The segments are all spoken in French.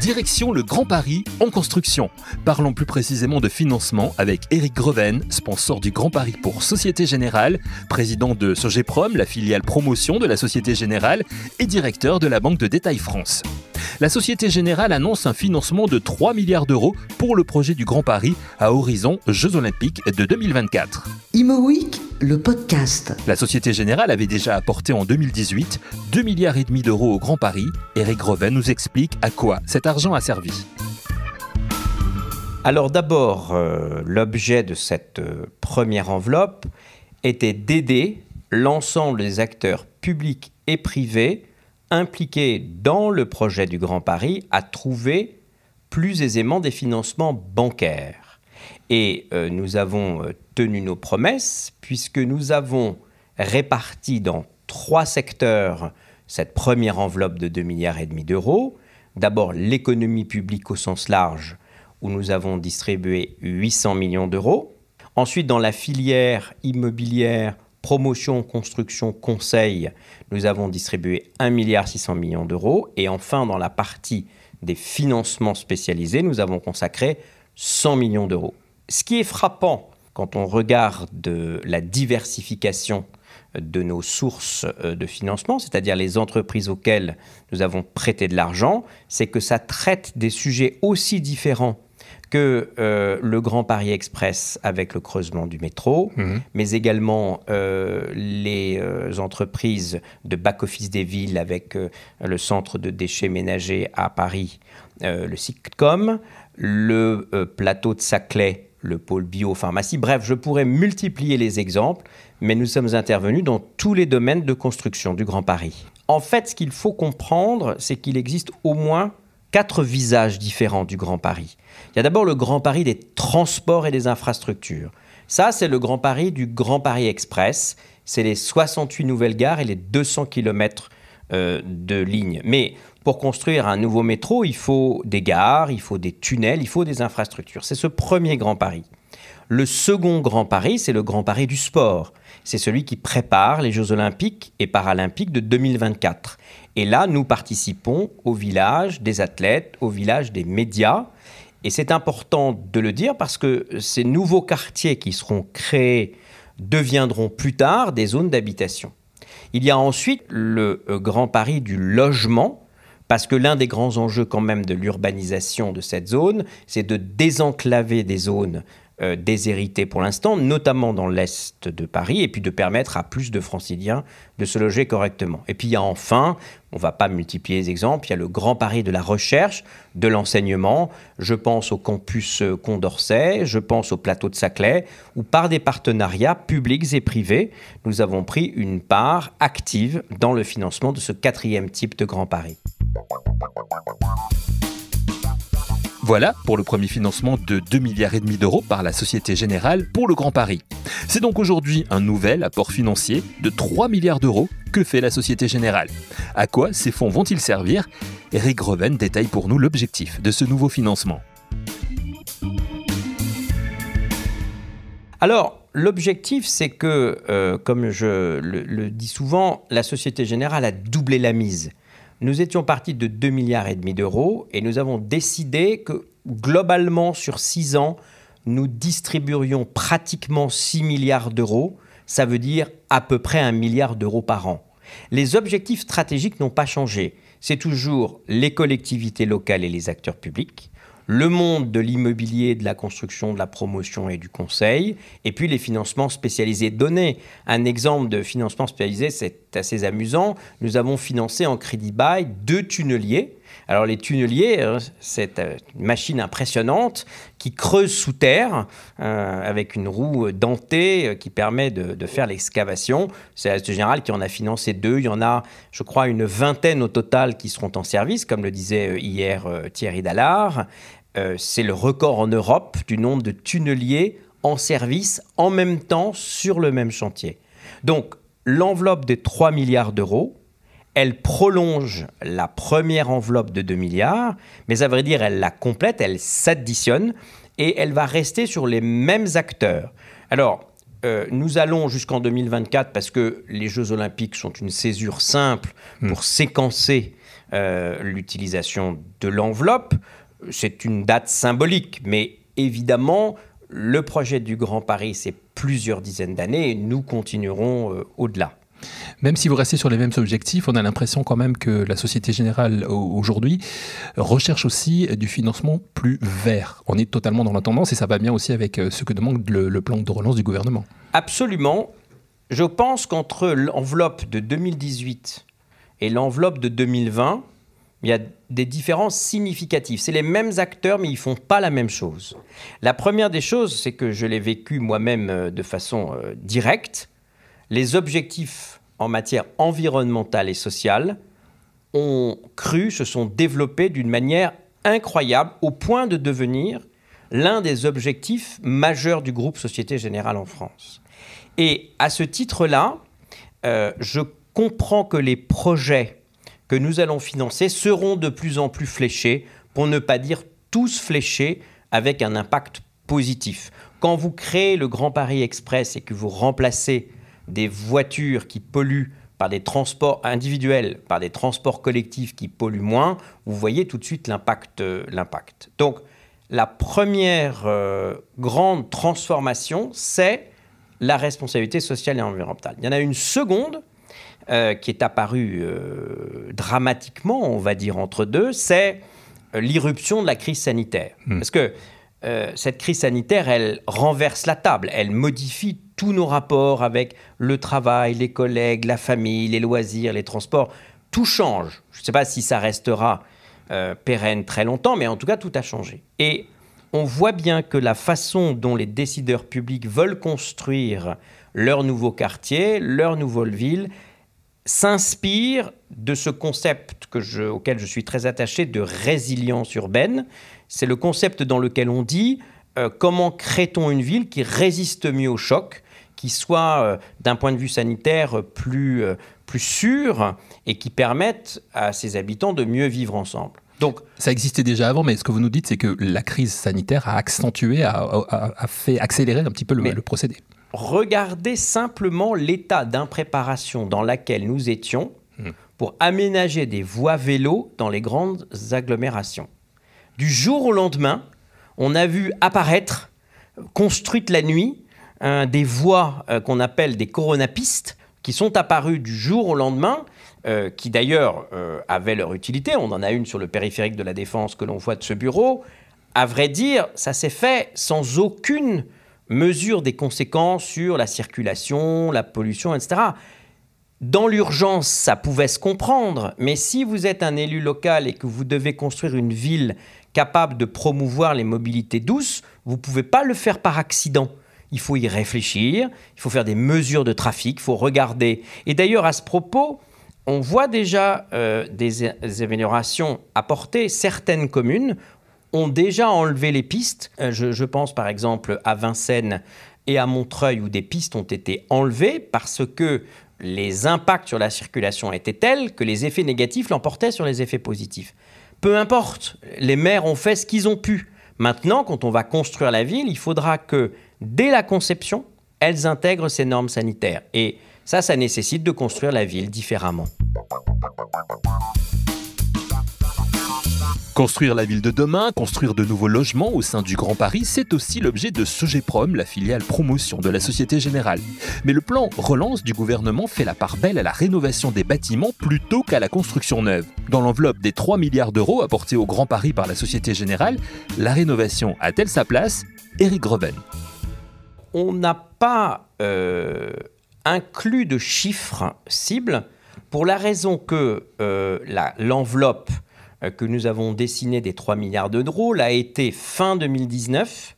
Direction le Grand Paris en construction. Parlons plus précisément de financement avec Éric Greven, sponsor du Grand Paris pour Société Générale, président de Sogeprom, la filiale promotion de la Société Générale et directeur de la Banque de détail France. La Société Générale annonce un financement de 3 milliards d'euros pour le projet du Grand Paris à horizon Jeux Olympiques de 2024. Imo Week, le podcast. La Société Générale avait déjà apporté en 2018 2,5 milliards d'euros au Grand Paris. Éric Greven nous explique à quoi cet argent a servi. Alors d'abord, l'objet de cette première enveloppe était d'aider l'ensemble des acteurs publics et privés impliqués dans le projet du Grand Paris à trouver plus aisément des financements bancaires. Et nous avons tenu nos promesses puisque nous avons réparti dans 3 secteurs cette première enveloppe de 2,5 milliards d'euros. D'abord l'économie publique au sens large où nous avons distribué 800 millions d'euros. Ensuite dans la filière immobilière, promotion, construction, conseil, nous avons distribué 1,6 milliard d'euros. Et enfin, dans la partie des financements spécialisés, nous avons consacré 100 millions d'euros. Ce qui est frappant quand on regarde la diversification de nos sources de financement, c'est-à-dire les entreprises auxquelles nous avons prêté de l'argent, c'est que ça traite des sujets aussi différents que le Grand Paris Express avec le creusement du métro, mais également les entreprises de back-office des villes avec le centre de déchets ménagers à Paris, le Sitcom, le plateau de Saclay, le pôle biopharmacie. Bref, je pourrais multiplier les exemples, mais nous sommes intervenus dans tous les domaines de construction du Grand Paris. En fait, ce qu'il faut comprendre, c'est qu'il existe au moins 4 visages différents du Grand Paris. Il y a d'abord le Grand Paris des transports et des infrastructures. Ça, c'est le Grand Paris du Grand Paris Express. C'est les 68 nouvelles gares et les 200 km de lignes. Mais pour construire un nouveau métro, il faut des gares, il faut des tunnels, il faut des infrastructures. C'est ce premier Grand Paris. Le second Grand Paris, c'est le Grand Paris du sport. C'est celui qui prépare les Jeux Olympiques et Paralympiques de 2024. Et là, nous participons au village des athlètes, au village des médias. Et c'est important de le dire parce que ces nouveaux quartiers qui seront créés deviendront plus tard des zones d'habitation. Il y a ensuite le Grand Paris du logement, parce que l'un des grands enjeux quand même de l'urbanisation de cette zone, c'est de désenclaver des zones déshéritées pour l'instant, notamment dans l'est de Paris, et puis de permettre à plus de Franciliens de se loger correctement. Et puis il y a enfin, on ne va pas multiplier les exemples, il y a le Grand Paris de la recherche, de l'enseignement. Je pense au campus Condorcet, je pense au plateau de Saclay, où par des partenariats publics et privés, nous avons pris une part active dans le financement de ce 4e type de Grand Paris. Voilà pour le premier financement de 2,5 milliards d'euros par la Société Générale pour le Grand Paris. C'est donc aujourd'hui un nouvel apport financier de 3 milliards d'euros que fait la Société Générale. À quoi ces fonds vont-ils servir? Éric Greven détaille pour nous l'objectif de ce nouveau financement. Alors, l'objectif, c'est que, comme je le dis souvent, la Société Générale a doublé la mise. Nous étions partis de 2,5 milliards d'euros et nous avons décidé que globalement sur 6 ans, nous distribuerions pratiquement 6 milliards d'euros. Ça veut dire à peu près 1 milliard d'euros par an. Les objectifs stratégiques n'ont pas changé. C'est toujours les collectivités locales et les acteurs publics, le monde de l'immobilier, de la construction, de la promotion et du conseil, et puis les financements spécialisés. Donner un exemple de financement spécialisé, c'est assez amusant. Nous avons financé en crédit bail 2 tunneliers. Alors les tunneliers, c'est une machine impressionnante qui creuse sous terre avec une roue dentée qui permet de faire l'excavation. C'est la Société Générale qui en a financé 2. Il y en a, je crois, une vingtaine au total qui seront en service, comme le disait hier Thierry Dallard. C'est le record en Europe du nombre de tunneliers en service en même temps sur le même chantier. Donc, l'enveloppe de 3 milliards d'euros, elle prolonge la première enveloppe de 2 milliards, mais à vrai dire, elle la complète, elle s'additionne et elle va rester sur les mêmes acteurs. Alors, nous allons jusqu'en 2024 parce que les Jeux Olympiques sont une césure simple pour séquencer l'utilisation de l'enveloppe. C'est une date symbolique, mais évidemment, le projet du Grand Paris, c'est plusieurs dizaines d'années et nous continuerons au-delà. Même si vous restez sur les mêmes objectifs, on a l'impression quand même que la Société Générale aujourd'hui recherche aussi du financement plus vert. On est totalement dans la tendance et ça va bien aussi avec ce que demande le plan de relance du gouvernement. Absolument. Je pense qu'entre l'enveloppe de 2018 et l'enveloppe de 2020, il y a des différences significatives. C'est les mêmes acteurs, mais ils ne font pas la même chose. La première des choses, c'est que je l'ai vécu moi-même de façon directe. Les objectifs en matière environnementale et sociale se sont développés d'une manière incroyable au point de devenir l'un des objectifs majeurs du groupe Société Générale en France. Et à ce titre-là, je comprends que les projets que nous allons financer seront de plus en plus fléchés, pour ne pas dire tous fléchés, avec un impact positif. Quand vous créez le Grand Paris Express et que vous remplacez des voitures qui polluent par des transports individuels, par des transports collectifs qui polluent moins, vous voyez tout de suite l'impact. Donc, la première grande transformation, c'est la responsabilité sociale et environnementale. Il y en a une seconde qui est apparue dramatiquement, on va dire, entre deux, c'est l'irruption de la crise sanitaire. Parce que cette crise sanitaire, elle renverse la table, elle modifie tous nos rapports avec le travail, les collègues, la famille, les loisirs, les transports. Tout change. Je ne sais pas si ça restera pérenne très longtemps, mais en tout cas, tout a changé. Et on voit bien que la façon dont les décideurs publics veulent construire leur nouveau quartier, leur nouvelle ville, s'inspire de ce concept auquel je suis très attaché de résilience urbaine. C'est le concept dans lequel on dit comment crée-t-on une ville qui résiste mieux au choc, qui soit d'un point de vue sanitaire plus sûre et qui permette à ses habitants de mieux vivre ensemble. Donc, ça existait déjà avant, mais ce que vous nous dites, c'est que la crise sanitaire a accentué, a fait accélérer un petit peu le procédé. Regardez simplement l'état d'impréparation dans lequel nous étions pour aménager des voies vélos dans les grandes agglomérations. Du jour au lendemain, on a vu apparaître, construites la nuit, des voies qu'on appelle des coronapistes, qui sont apparues du jour au lendemain, qui d'ailleurs avaient leur utilité. On en a une sur le périphérique de la Défense que l'on voit de ce bureau. À vrai dire, ça s'est fait sans aucune mesure des conséquences sur la circulation, la pollution, etc. Dans l'urgence, ça pouvait se comprendre, mais si vous êtes un élu local et que vous devez construire une ville capable de promouvoir les mobilités douces, vous ne pouvez pas le faire par accident. Il faut y réfléchir, il faut faire des mesures de trafic, il faut regarder. Et d'ailleurs, à ce propos, on voit déjà des améliorations apportées. Certaines communes ont déjà enlevé les pistes. Je pense par exemple à Vincennes et à Montreuil où des pistes ont été enlevées parce que les impacts sur la circulation étaient tels que les effets négatifs l'emportaient sur les effets positifs. Peu importe, les maires ont fait ce qu'ils ont pu. Maintenant, quand on va construire la ville, il faudra que, dès la conception, elles intègrent ces normes sanitaires. Et ça nécessite de construire la ville différemment. Construire la ville de demain, construire de nouveaux logements au sein du Grand Paris, c'est aussi l'objet de Sogeprom, la filiale promotion de la Société Générale. Mais le plan relance du gouvernement fait la part belle à la rénovation des bâtiments plutôt qu'à la construction neuve. Dans l'enveloppe des 3 milliards d'euros apportés au Grand Paris par la Société Générale, la rénovation a-t-elle sa place? Éric Greven. On n'a pas inclus de chiffres cibles pour la raison que l'enveloppe que nous avons dessiné des 3 milliards d'euros l'a été fin 2019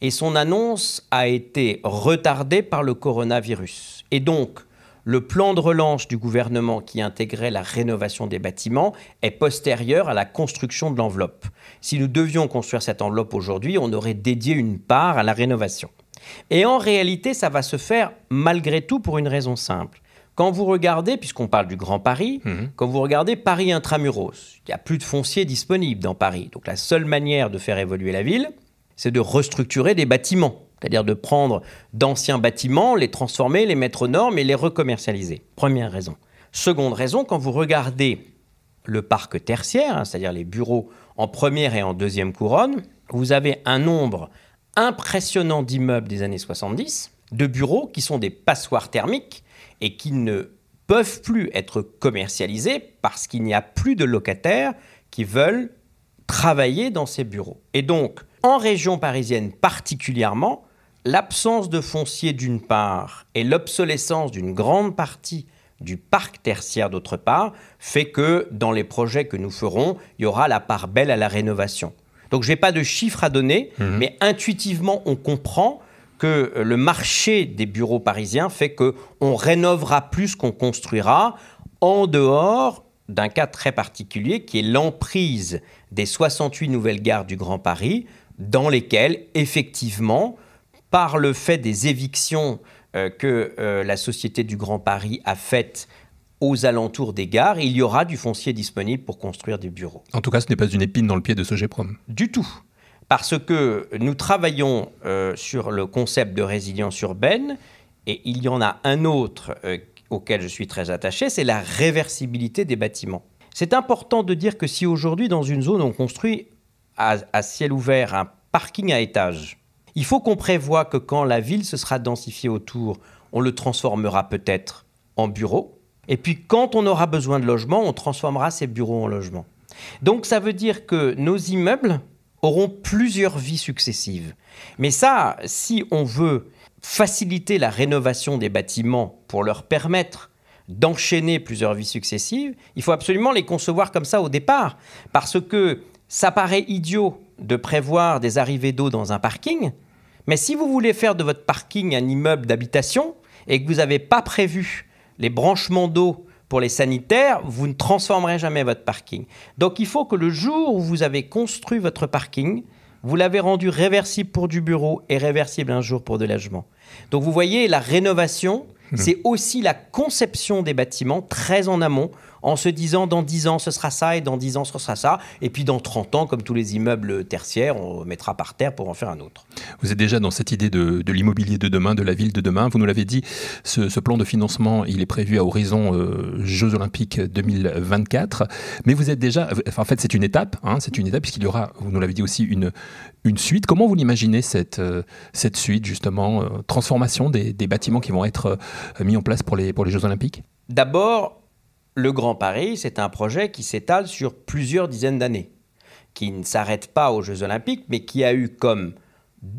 et son annonce a été retardée par le coronavirus. Et donc, le plan de relance du gouvernement qui intégrait la rénovation des bâtiments est postérieur à la construction de l'enveloppe. Si nous devions construire cette enveloppe aujourd'hui, on aurait dédié une part à la rénovation. Et en réalité, ça va se faire malgré tout pour une raison simple. Quand vous regardez, puisqu'on parle du Grand Paris, quand vous regardez Paris intramuros, il n'y a plus de foncier disponible dans Paris. Donc la seule manière de faire évoluer la ville, c'est de restructurer des bâtiments. C'est-à-dire de prendre d'anciens bâtiments, les transformer, les mettre aux normes et les recommercialiser. Première raison. Seconde raison, quand vous regardez le parc tertiaire, c'est-à-dire les bureaux en première et en deuxième couronne, vous avez un nombre impressionnant d'immeubles des années 70, de bureaux qui sont des passoires thermiques et qui ne peuvent plus être commercialisés parce qu'il n'y a plus de locataires qui veulent travailler dans ces bureaux. Et donc, en région parisienne particulièrement, l'absence de foncier d'une part et l'obsolescence d'une grande partie du parc tertiaire d'autre part fait que dans les projets que nous ferons, il y aura la part belle à la rénovation. Donc je n'ai pas de chiffres à donner, mais intuitivement on comprend que le marché des bureaux parisiens fait qu'on rénovera plus qu'on construira en dehors d'un cas très particulier qui est l'emprise des 68 nouvelles gares du Grand Paris dans lesquelles effectivement, par le fait des évictions que la Société du Grand Paris a faites aux alentours des gares, il y aura du foncier disponible pour construire des bureaux. En tout cas, ce n'est pas une épine dans le pied de Sogeprom. Du tout. Parce que nous travaillons sur le concept de résilience urbaine et il y en a un autre auquel je suis très attaché, c'est la réversibilité des bâtiments. C'est important de dire que si aujourd'hui, dans une zone, on construit à ciel ouvert un parking à étages, il faut qu'on prévoie que quand la ville se sera densifiée autour, on le transformera peut-être en bureaux. Et puis quand on aura besoin de logements, on transformera ces bureaux en logements. Donc ça veut dire que nos immeubles auront plusieurs vies successives. Mais ça, si on veut faciliter la rénovation des bâtiments pour leur permettre d'enchaîner plusieurs vies successives, il faut absolument les concevoir comme ça au départ. Parce que ça paraît idiot de prévoir des arrivées d'eau dans un parking, mais si vous voulez faire de votre parking un immeuble d'habitation et que vous n'avez pas prévu les branchements d'eau pour les sanitaires, vous ne transformerez jamais votre parking. Donc il faut que le jour où vous avez construit votre parking, vous l'avez rendu réversible pour du bureau et réversible un jour pour de logement. Donc vous voyez, la rénovation, c'est aussi la conception des bâtiments très en amont, en se disant dans 10 ans ce sera ça et dans 10 ans ce sera ça. Et puis dans 30 ans, comme tous les immeubles tertiaires, on mettra par terre pour en faire un autre. Vous êtes déjà dans cette idée de l'immobilier de demain, de la ville de demain. Vous nous l'avez dit, ce plan de financement, il est prévu à horizon Jeux Olympiques 2024. Mais vous êtes déjà... Enfin, en fait, c'est une étape puisqu'il y aura, vous nous l'avez dit aussi, une suite. Comment vous l'imaginez, cette suite, justement, transformation des bâtiments qui vont être mis en place pour les Jeux Olympiques? D'abord, le Grand Paris, c'est un projet qui s'étale sur plusieurs dizaines d'années, qui ne s'arrête pas aux Jeux Olympiques, mais qui a eu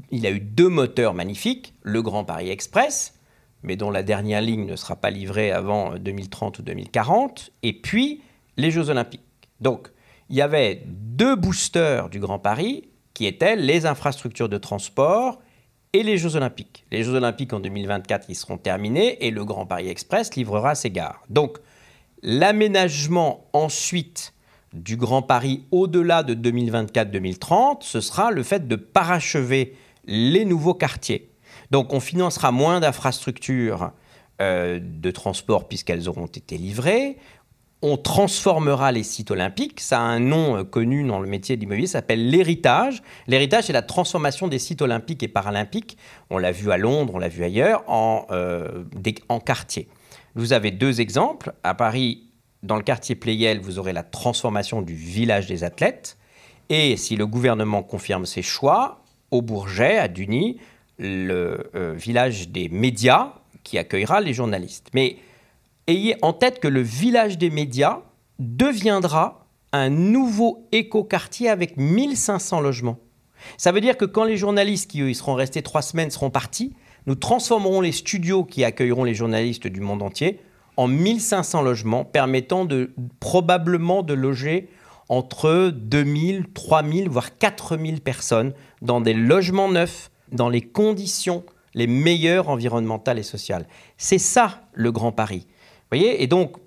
il a eu 2 moteurs magnifiques, le Grand Paris Express, mais dont la dernière ligne ne sera pas livrée avant 2030 ou 2040, et puis les Jeux Olympiques. Donc, il y avait 2 boosters du Grand Paris qui étaient les infrastructures de transport et les Jeux Olympiques. Les Jeux Olympiques en 2024, ils seront terminés et le Grand Paris Express livrera ses gares. Donc, l'aménagement ensuite du Grand Paris au-delà de 2024-2030, ce sera le fait de parachever les nouveaux quartiers. Donc on financera moins d'infrastructures de transport puisqu'elles auront été livrées. On transformera les sites olympiques. Ça a un nom connu dans le métier de l'immobilier, ça s'appelle l'héritage. L'héritage, c'est la transformation des sites olympiques et paralympiques. On l'a vu à Londres, on l'a vu ailleurs, en quartiers. Vous avez 2 exemples. À Paris, dans le quartier Pleyel, vous aurez la transformation du village des athlètes. Et si le gouvernement confirme ses choix, au Bourget, à Duny, le village des médias qui accueillera les journalistes. Mais ayez en tête que le village des médias deviendra un nouveau écoquartier avec 1500 logements. Ça veut dire que quand les journalistes qui, eux, ils seront restés 3 semaines, seront partis, nous transformerons les studios qui accueilleront les journalistes du monde entier en 1500 logements, permettant probablement de loger entre 2000, 3000, voire 4000 personnes dans des logements neufs, dans les conditions les meilleures environnementales et sociales. C'est ça, le Grand Paris. Vous voyez ? Et donc,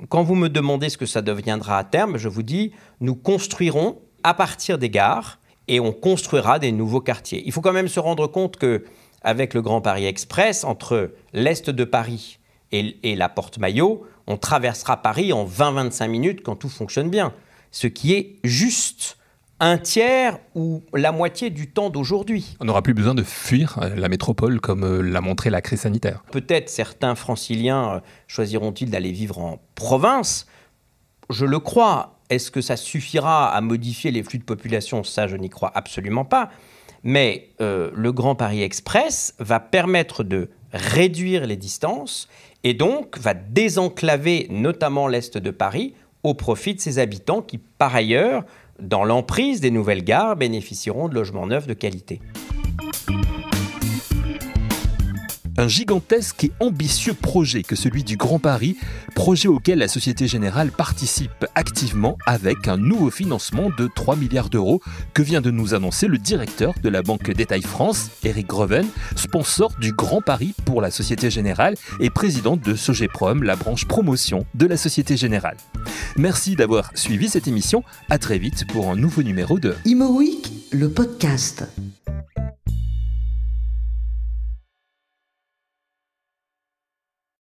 quand vous me demandez ce que ça deviendra à terme, je vous dis, nous construirons à partir des gares et on construira des nouveaux quartiers. Il faut quand même se rendre compte qu'avec le Grand Paris Express, entre l'est de Paris et la Porte Maillot, on traversera Paris en 20-25 minutes quand tout fonctionne bien. Ce qui est juste un tiers ou la moitié du temps d'aujourd'hui. On n'aura plus besoin de fuir la métropole comme l'a montré la crise sanitaire. Peut-être certains franciliens choisiront-ils d'aller vivre en province. Je le crois. Est-ce que ça suffira à modifier les flux de population ? Ça, je n'y crois absolument pas. Mais le Grand Paris Express va permettre de réduire les distances et donc va désenclaver notamment l'Est de Paris au profit de ses habitants qui, par ailleurs, dans l'emprise des nouvelles gares, bénéficieront de logements neufs de qualité. Un gigantesque et ambitieux projet que celui du Grand Paris, projet auquel la Société Générale participe activement avec un nouveau financement de 3 milliards d'euros que vient de nous annoncer le directeur de la Banque Détail France, Éric Greven, sponsor du Grand Paris pour la Société Générale et président de Sogeprom, la branche promotion de la Société Générale. Merci d'avoir suivi cette émission. À très vite pour un nouveau numéro de Imo Week, le podcast.